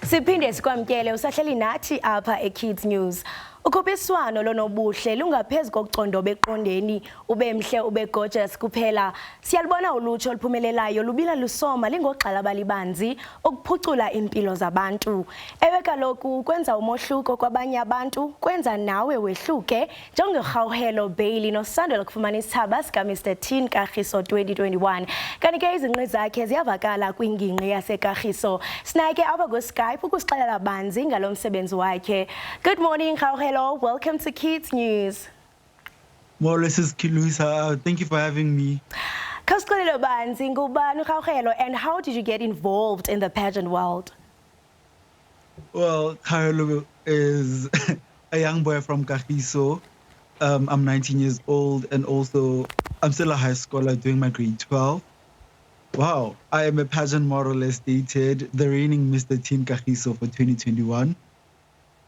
Siphinde sikwamkele usahleli nathi apha eKids News. Ukhuphiswano lonobuhle lungaphezulu kokucondoba eqondeni ubemhle ube gorgeous kuphela. Siyalibona ulutsho oluphumelelayo lubila lusoma lingogxala balibanzi ukuphucula impilo zabantu. Ewe kaloku kwenza umohluko kwabanye abantu kwenza nawe wehluke njengeKgauhelo Ballie nosandula kufumana isithaba sika Mr Teen Kagiso 2021. Kanti ke izinqe zakhe ziyavakala kwingingqi yaseKagiso. Sinake apha kuSkype ukusixelela banzi ngalo msebenzi wakhe. Good morning Kgauhelo. Hello, welcome to Kids News. Well, this is Kagiso. Thank you for having me. Kgauhelo Ballie, and how did you get involved in the pageant world? Well, Kgauhelo is a young boy from Kagiso. I'm 19 years old, and also I'm still a high schooler doing my grade 12. Wow, I am a pageant model as stated, the reigning Mr. Teen Kagiso for 2021.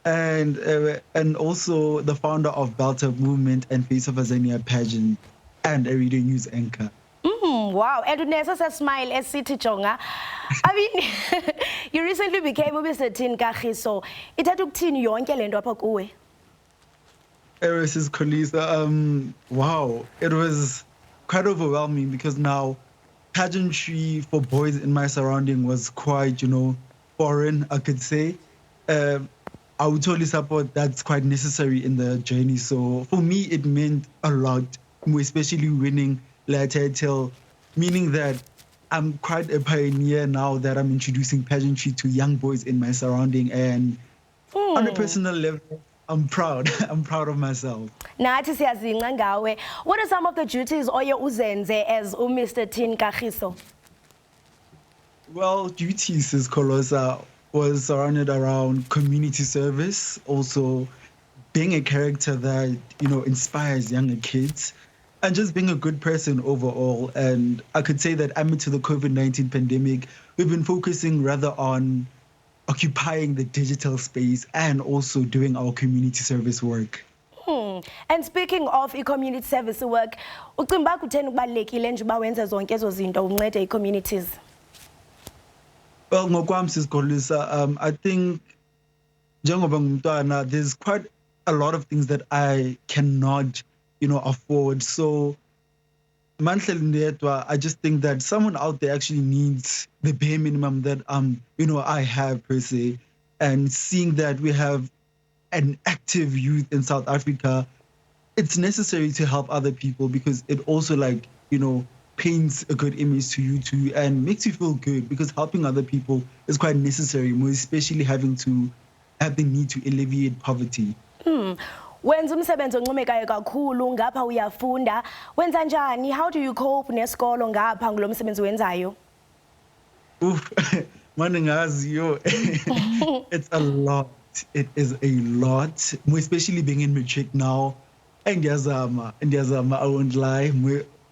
And also the founder of Belt Up Movement and Face of Azania pageant and a radio news anchor. Wow, and Unesa smile as City Chonga. I mean, you recently became Mr. Teen Kagiso. It had to teen yonke lento apha kuwe. Mrs. Kgauhelo, wow, it was quite overwhelming because now pageantry for boys in my surrounding was quite, foreign, I could say. I would totally support that's quite necessary in the journey. So for me, it meant a lot, especially winning La title, meaning that I'm quite a pioneer now that I'm introducing pageantry to young boys in my surrounding. And on a personal level, I'm proud. I'm proud of myself. What are some of the duties oye uzenze as Mr. Teen Kagiso? Well, duties is Kgauhelo was surrounded around community service, also being a character that, inspires younger kids, and just being a good person overall. And I could say that amid to the COVID-19 pandemic, we've been focusing rather on occupying the digital space and also doing our community service work. And speaking of community service work, ucimba kutheni kubalekile nje uba wenza zonke ezo zinto uncede i-communities? Well, Sis Kgauhelo, I think there's quite a lot of things that I cannot, afford. So I just think that someone out there actually needs the bare minimum that I have per se. And seeing that we have an active youth in South Africa, it's necessary to help other people because it also paints a good image to you too and makes you feel good because helping other people is quite necessary, more especially having to have the need to alleviate poverty. Wenza umsebenzi oncomekayo kakhulu ngapha uyafunda wenza njani, how do you cope nesikolo ngapha ngulo msebenzi wenzayo? It's a lot. It is a lot, more especially being in matric now. And I won't lie.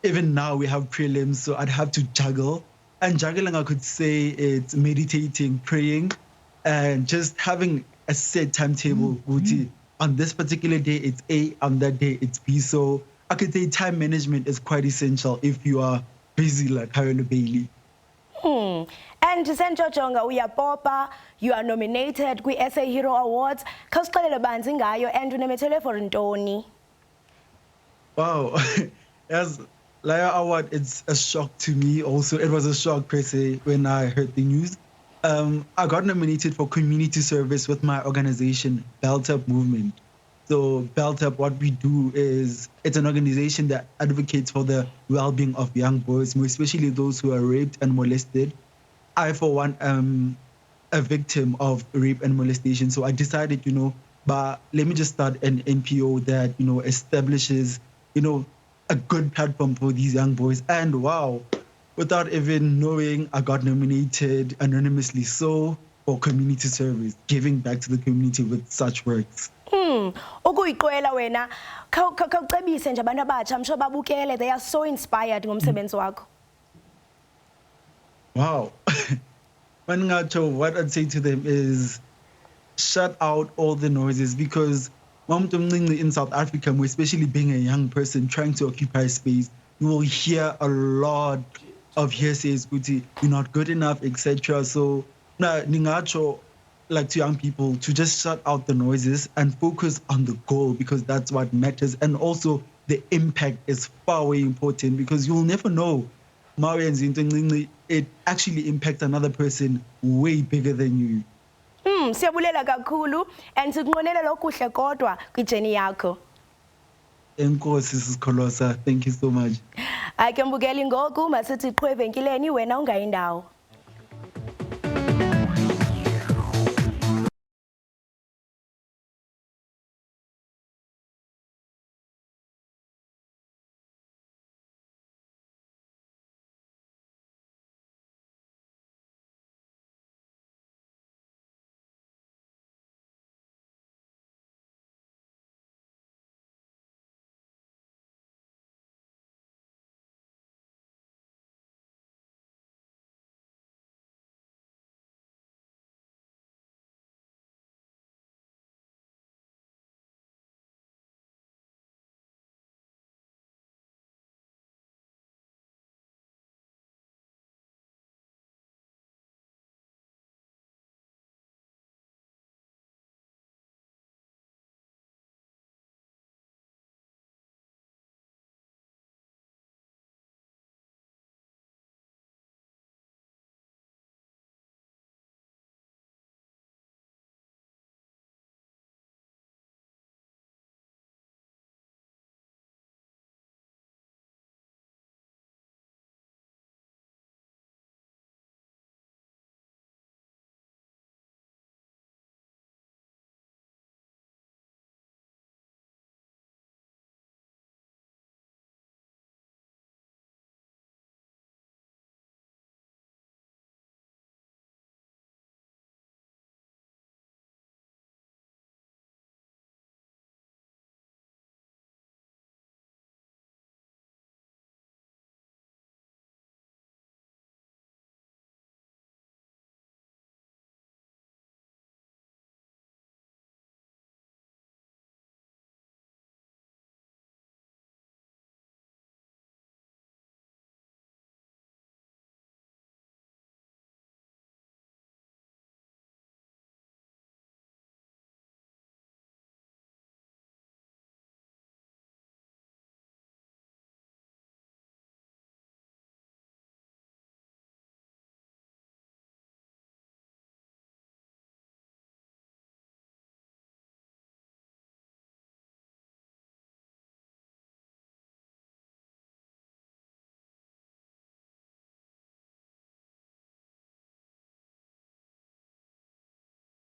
Even now we have prelims, so I'd have to juggle. And juggling, I could say it's meditating, praying, and just having a set timetable. On this particular day, it's A, on that day, it's B. So I could say time management is quite essential if you are busy like Kgauhelo Ballie. And Senjojonga, uyapopa, you are nominated kwi SA Hero Awards. Khawusixelele banzi ngayo and unemethele for ntoni? Wow. As Lyra Award, it's a shock to me also. It was a shock per se when I heard the news. I got nominated for community service with my organization, Belt Up Movement. So Belt Up, what we do is, it's an organization that advocates for the well-being of young boys, more especially those who are raped and molested. I, for one, am a victim of rape and molestation. So I decided, but let me just start an NPO that, establishes, a good platform for these young boys. And wow, without even knowing, I got nominated anonymously for community service, giving back to the community with such works. Ukuyiqwela wena khawucebise nje abantu abatsha I'm sure babukele, they are so inspired ngomsebenzi wakho. Wow. What I'd say to them is shut out all the noises because in South Africa, especially being a young person trying to occupy space, you will hear a lot of hearsays, Guti, you're not good enough, etc. So, na ningacho, like to young people, to just shut out the noises and focus on the goal because that's what matters. And also, the impact is far way important because you'll never know. Marian's it actually impacts another person way bigger than you. Siyabulela kakhulu and sikunqonela lokuhle kodwa kwijeni yakho. Enkosi Siskolosa, thank you so much. Ake mbukeli ngoku masithi qhwe evenkileni wena ungayindawo.